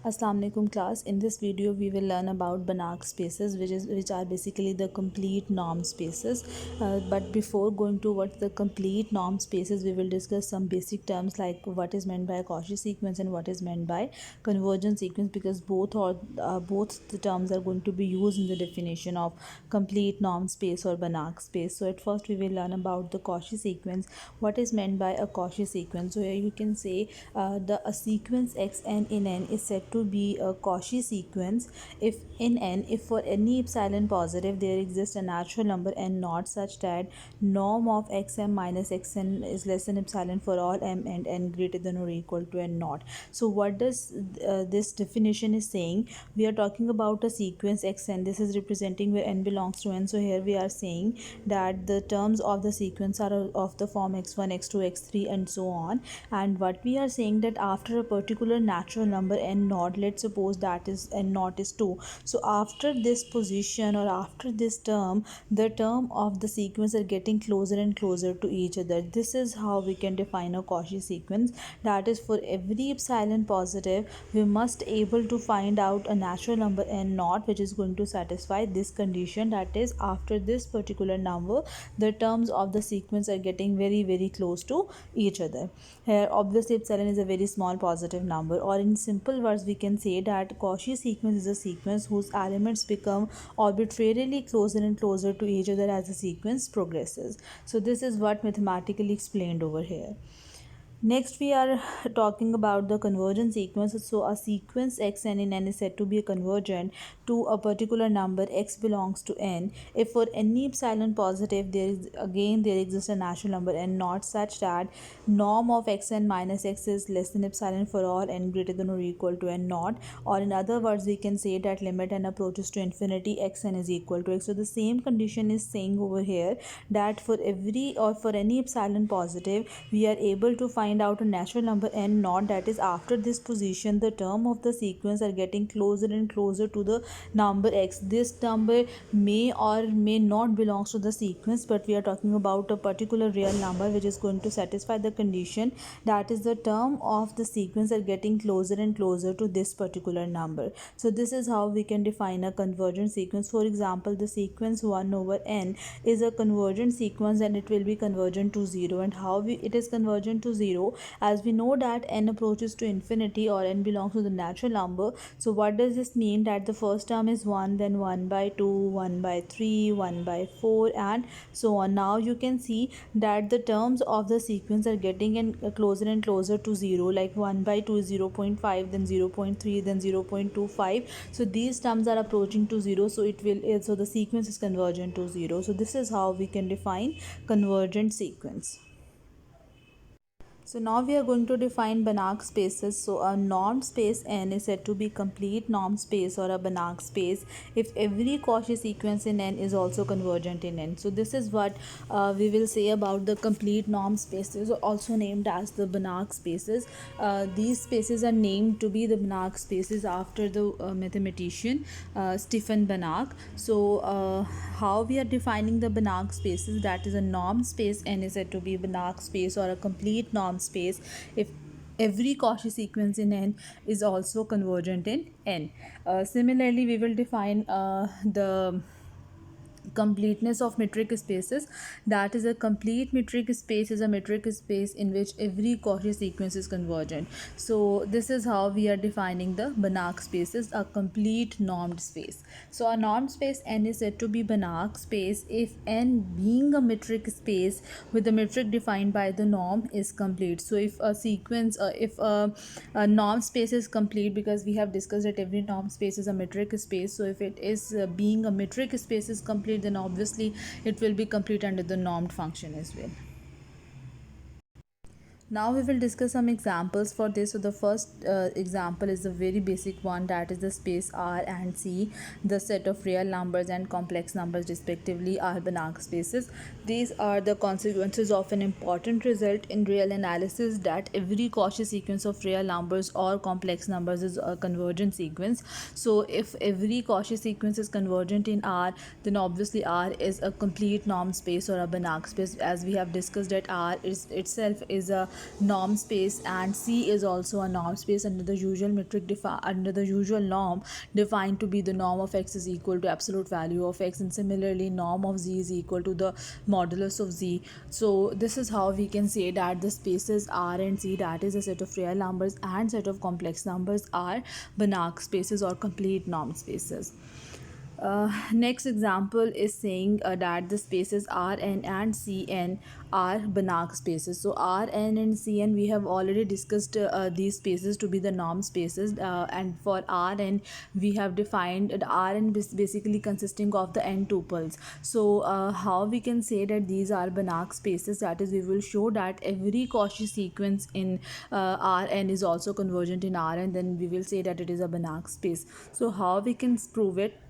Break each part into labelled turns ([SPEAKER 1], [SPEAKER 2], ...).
[SPEAKER 1] Assalamu alaikum class. In this video we will learn about Banach spaces, which are basically the complete norm spaces. But before going to what the complete norm spaces, we will discuss some basic terms like what is meant by a Cauchy sequence and what is meant by convergence sequence, because both the terms are going to be used in the definition of complete norm space or Banach space. So at first we will learn about the Cauchy sequence. What is meant by a Cauchy sequence? So here you can say a sequence xn in n is said to be a Cauchy sequence if in n, if for any epsilon positive there exists a natural number n naught such that norm of xm minus xn is less than epsilon for all m and n greater than or equal to n naught. So what does this definition is saying? We are talking about a sequence xn. This is representing where n belongs to n. So here we are saying that the terms of the sequence are of the form x1, x2, x3 and so on. And what we are saying that after a particular natural number n naught, let's suppose that is n naught is 2, so after this position or after this term, the term of the sequence are getting closer and closer to each other. This is how we can define a Cauchy sequence. That is, for every epsilon positive we must able to find out a natural number n naught which is going to satisfy this condition, that is after this particular number the terms of the sequence are getting very close to each other. Here obviously epsilon is a very small positive number, or in simple words we can say that Cauchy sequence is a sequence whose elements become arbitrarily closer and closer to each other as the sequence progresses. So this is what mathematically explained over here. Next, we are talking about the convergent sequence. So a sequence xn in n is said to be convergent to a particular number x belongs to n if for any epsilon positive there exists a natural number n naught such that norm of xn minus x is less than epsilon for all n greater than or equal to n naught, or in other words we can say that limit n approaches to infinity xn is equal to x. So the same condition is saying over here that for every or for any epsilon positive we are able to find out a natural number n naught, that is after this position the term of the sequence are getting closer and closer to the number x. This number may or may not belongs to the sequence, but we are talking about a particular real number which is going to satisfy the condition, that is the term of the sequence are getting closer and closer to this particular number. So this is how we can define a convergent sequence. For example, the sequence 1 over n is a convergent sequence and it will be convergent to 0. And how it is convergent to 0? As we know that n approaches to infinity or n belongs to the natural number. So what does this mean? That the first term is 1, then 1 by 2, 1 by 3, 1 by 4 and so on. Now you can see that the terms of the sequence are getting closer and closer to 0, like 1 by 2 is 0.5, then 0.3, then 0.25. So these terms are approaching to 0, so so the sequence is convergent to 0. So this is how we can define convergent sequence. So now we are going to define Banach spaces. So a norm space n is said to be complete norm space or a Banach space if every Cauchy sequence in n is also convergent in n. So this is what we will say about the complete norm spaces, also named as the Banach spaces. These spaces are named to be the Banach spaces after the mathematician Stefan Banach. So how we are defining the Banach spaces? That is, a norm space n is said to be Banach space or a complete norm space if every Cauchy sequence in n is also convergent in n. Similarly, we will define the completeness of metric spaces. That is, a complete metric space is a metric space in which every Cauchy sequence is convergent. So this is how we are defining the Banach spaces, a complete normed space. So a normed space n is said to be Banach space if n being a metric space with the metric defined by the norm is complete. So if a sequence if a norm space is complete, because we have discussed that every norm space is a metric space, so if it is being a metric space is complete, then obviously it will be complete under the normed function as well. Now we will discuss some examples for this. So the first example is a very basic one, that is the space R and C, the set of real numbers and complex numbers respectively, are Banach spaces. These are the consequences of an important result in real analysis, that every Cauchy sequence of real numbers or complex numbers is a convergent sequence. So if every Cauchy sequence is convergent in R, then obviously R is a complete norm space or a Banach space. As we have discussed that R is itself is a norm space, and C is also a norm space under the usual under the usual norm defined to be the norm of x is equal to absolute value of x, and similarly norm of z is equal to the modulus of z. So this is how we can say that the spaces R and Z, that is a set of real numbers and set of complex numbers, are Banach spaces or complete norm spaces. Next example is saying that the spaces Rn and Cn are Banach spaces. So Rn and Cn, we have already discussed these spaces to be the norm spaces, and for Rn we have defined Rn basically consisting of the n tuples. So how we can say that these are Banach spaces, that is we will show that every Cauchy sequence in Rn is also convergent in Rn, then we will say that it is a Banach space. So how we can prove it?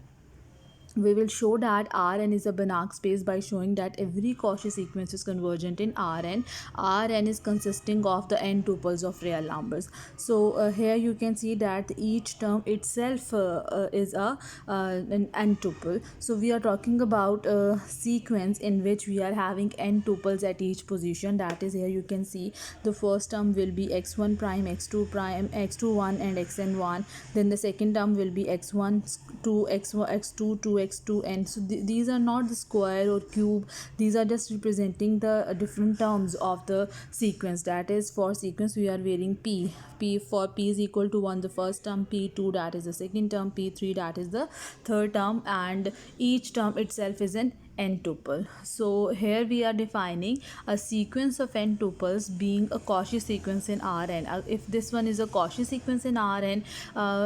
[SPEAKER 1] We will show that Rn is a Banach space by showing that every Cauchy sequence is convergent in Rn. Rn is consisting of the n tuples of real numbers. So here you can see that each term itself is an n tuple. So we are talking about a sequence in which we are having n tuples at each position. That is, here you can see the first term will be x1 prime, x2 prime, x21 and xn1. Then the second term will be x1 2, x1, x2 2, x2 n. So these are not the square or cube, these are just representing the different terms of the sequence. That is, for sequence we are varying p for p is equal to 1 the first term, p2 that is the second term, p3 that is the third term, and each term itself is an n tuple. So here we are defining a sequence of n tuples being a Cauchy sequence in Rn. If this one is a Cauchy sequence in Rn,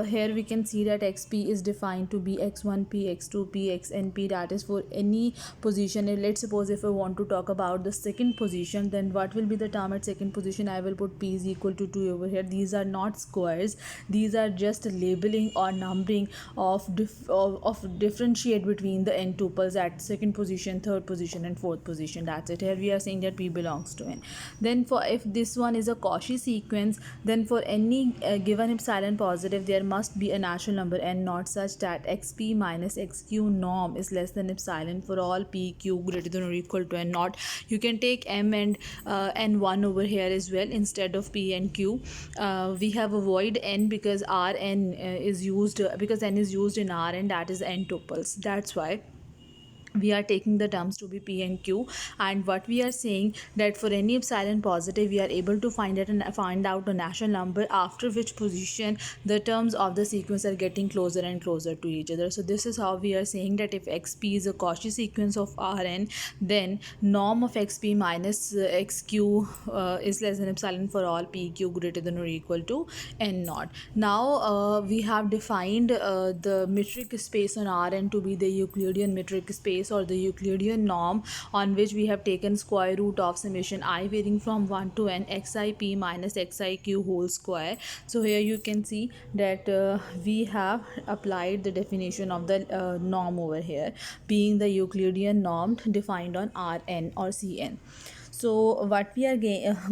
[SPEAKER 1] here we can see that xp is defined to be x1p, x2p, xnp, that is for any position. Let's suppose if I want to talk about the second position, then what will be the term at second position? I will put p is equal to 2 over here. These are not squares, these are just labeling or numbering of differentiate between the n tuples at second position, third position and fourth position. That's it. Here we are saying that p belongs to n. Then for if this one is a Cauchy sequence, then for any given epsilon positive, there must be a natural number n naught such that xp minus xq norm is less than epsilon for all pq greater than or equal to n naught. You can take m and n1 over here as well instead of p and q. We have avoid n because Rn is used, because n is used in Rn, that is n tuples. That's why we are taking the terms to be p and q. And what we are saying that for any epsilon positive, we are able to find out a natural number after which position the terms of the sequence are getting closer and closer to each other. So this is how we are saying that if xp is a Cauchy sequence of Rn, then norm of xp minus xq is less than epsilon for all pq greater than or equal to n naught. Now we have defined the metric space on Rn to be the Euclidean metric space or the Euclidean norm, on which we have taken square root of summation I varying from 1 to n xip minus xiq whole square. So here you can see that we have applied the definition of the norm over here, being the Euclidean norm defined on Rn or Cn. So what we are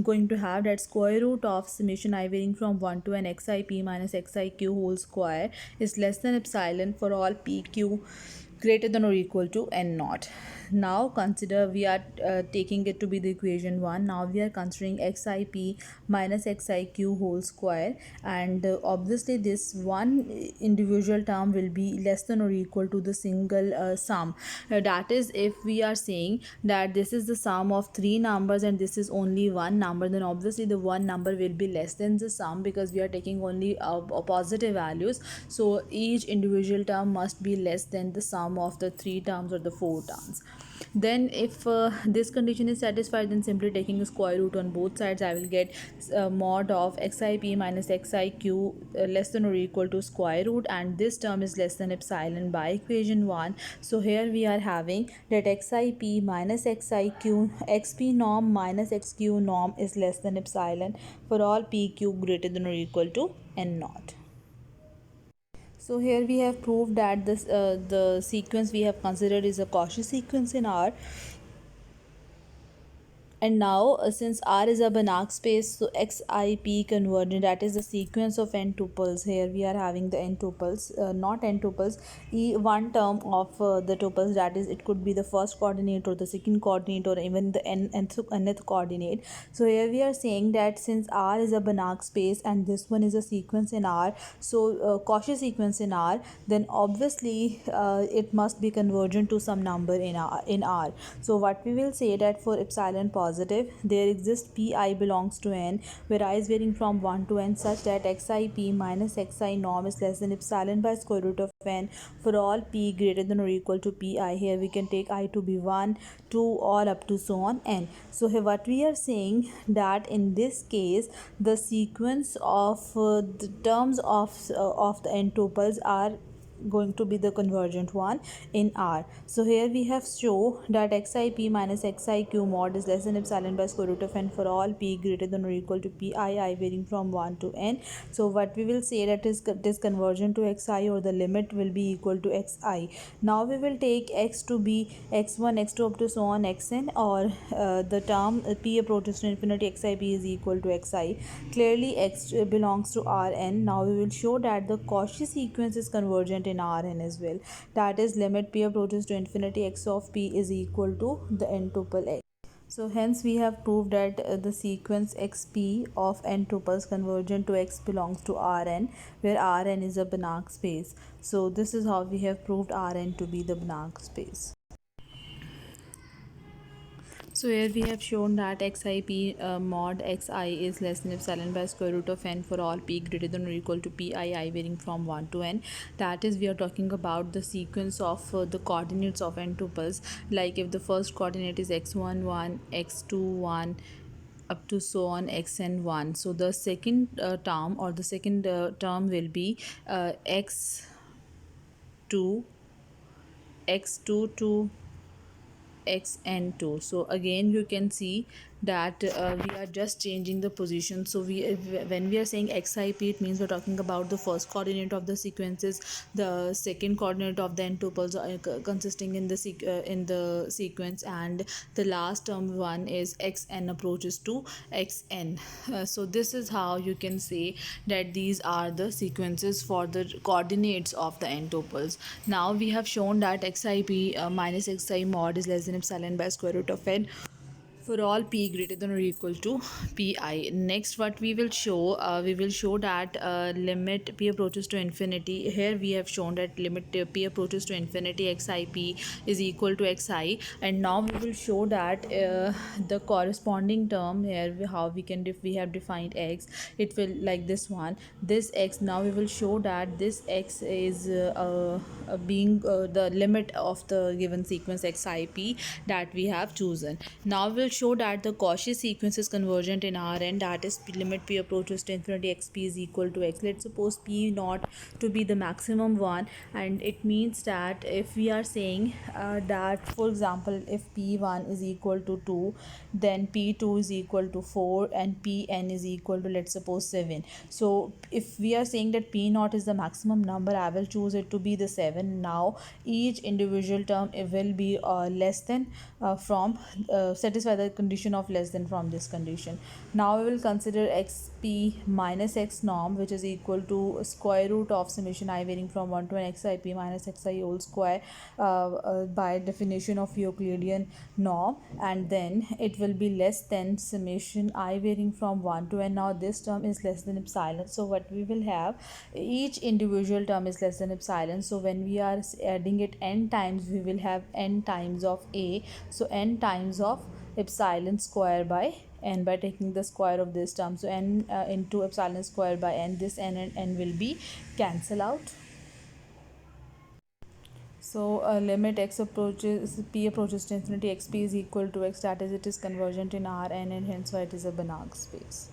[SPEAKER 1] going to have that square root of summation I varying from 1 to n xip minus xiq whole square is less than epsilon for all pq greater than or equal to n naught. Now consider we are taking it to be the equation 1. Now we are considering xip minus xiq whole square, and obviously this one individual term will be less than or equal to the single sum. That is, if we are saying that this is the sum of three numbers and this is only one number, then obviously the one number will be less than the sum because we are taking only positive values. So each individual term must be less than the sum of the three terms or the four terms. Then if this condition is satisfied, then simply taking a square root on both sides, I will get mod of xip minus xiq less than or equal to square root, and this term is less than epsilon by equation 1. So here we are having that xip minus xiq xp norm minus xq norm is less than epsilon for all pq greater than or equal to n naught. So here we have proved that this the sequence we have considered is a Cauchy sequence in R. And now since R is a Banach space, so XIP convergent, that is the sequence of n tuples. Here we are having the n tuples, not n tuples, one term of the tuples, that is it could be the first coordinate or the second coordinate or even the nth coordinate. So here we are saying that since R is a Banach space and this one is a sequence in R, so Cauchy sequence in R, then obviously it must be convergent to some number in R. So what we will say that for epsilon positive, there exists pi belongs to n, where I is varying from 1 to n, such that xip minus xi norm is less than epsilon by square root of n for all p greater than or equal to pi. Here we can take I to be 1, 2, or up to so on n. So here what we are saying that in this case the sequence of the terms of the n tuples are going to be the convergent one in R. So here we have show that xip minus xiq mod is less than epsilon by square root of n for all p greater than or equal to pi, I varying from 1 to n. So what we will say that is it is convergent to xi, or the limit will be equal to xi. Now we will take x to be x1 x2 up to so on xn, or the term p approaches to infinity, xip is equal to xi. Clearly x belongs to Rn. Now we will show that the Cauchy sequence is convergent in Rn as well. That is limit p approaches to infinity, x of p is equal to the n tuple x. So hence we have proved that the sequence xp of n tuples convergent to x belongs to Rn, where Rn is a Banach space. So this is how we have proved Rn to be the Banach space. So here we have shown that xip mod xi is less than epsilon by square root of n for all p greater than or equal to pi, I varying from 1 to n. That is, we are talking about the sequence of the coordinates of n tuples. Like if the first coordinate is x1 1, x2 1, up to so on xn 1. So the second term, or the second term will be x2 x2 to xn2. So again you can see that we are just changing the position. So when we are saying xip, it means we're talking about the first coordinate of the sequences, the second coordinate of the n tuples consisting in the sequence, and the last term one is xn approaches to xn. So this is how you can say that these are the sequences for the coordinates of the n tuples. Now we have shown that xip minus xi mod is less than epsilon by square root of n for all p greater than or equal to pi. Next, what we will show that limit p approaches to infinity. Here we have shown that limit p approaches to infinity, xip is equal to xi, and now we will show that the corresponding term here, how we have defined x, it will like this one, this x. Now we will show that this x is being the limit of the given sequence xip that we have chosen. Now we'll show that the Cauchy sequence is convergent in Rn, that is limit p approaches to infinity, xp is equal to x. Let's suppose p naught to be the maximum one, and it means that if we are saying that, for example, if p1 is equal to 2, then p2 is equal to 4, and pn is equal to, let's suppose, 7. So if we are saying that p naught is the maximum number, I will choose it to be the 7. Now each individual term it will be less than from satisfy the condition of less than from this condition. Now we will consider xp minus x norm, which is equal to square root of summation I varying from 1 to n xip minus xi whole square by definition of Euclidean norm, and then it will be less than summation I varying from 1 to n. Now this term is less than epsilon, so what we will have, each individual term is less than epsilon, so when we are adding it n times, we will have n times of a, so n times of epsilon square by n by taking the square of this term. So n into epsilon square by n, this n and n will be cancel out. So limit x approaches p approaches to infinity, xp is equal to x, that is it is convergent in Rn, and hence why it is a Banach space.